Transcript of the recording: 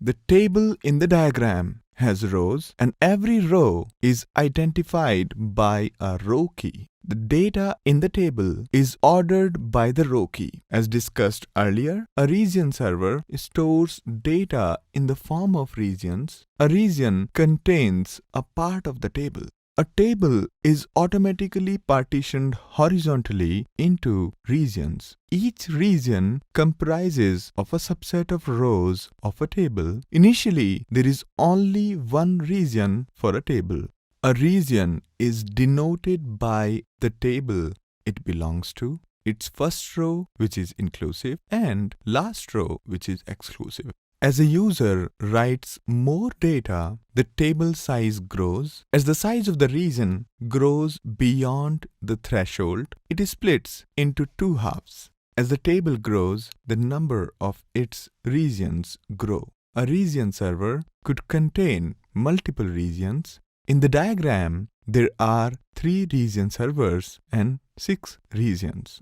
The table in the diagram has rows, and every row is identified by a row key. The data in the table is ordered by the row key. As discussed earlier, a region server stores data in the form of regions. A region contains a part of the table. A table is automatically partitioned horizontally into regions. Each region comprises of a subset of rows of a table. Initially, there is only one region for a table. A region is denoted by the table it belongs to, its first row, which is inclusive, and last row, which is exclusive. As a user writes more data, the table size grows. As the size of the region grows beyond the threshold, it splits into two halves. As the table grows, the number of its regions grow. A region server could contain multiple regions. In the diagram, there are 3 region servers and 6 regions.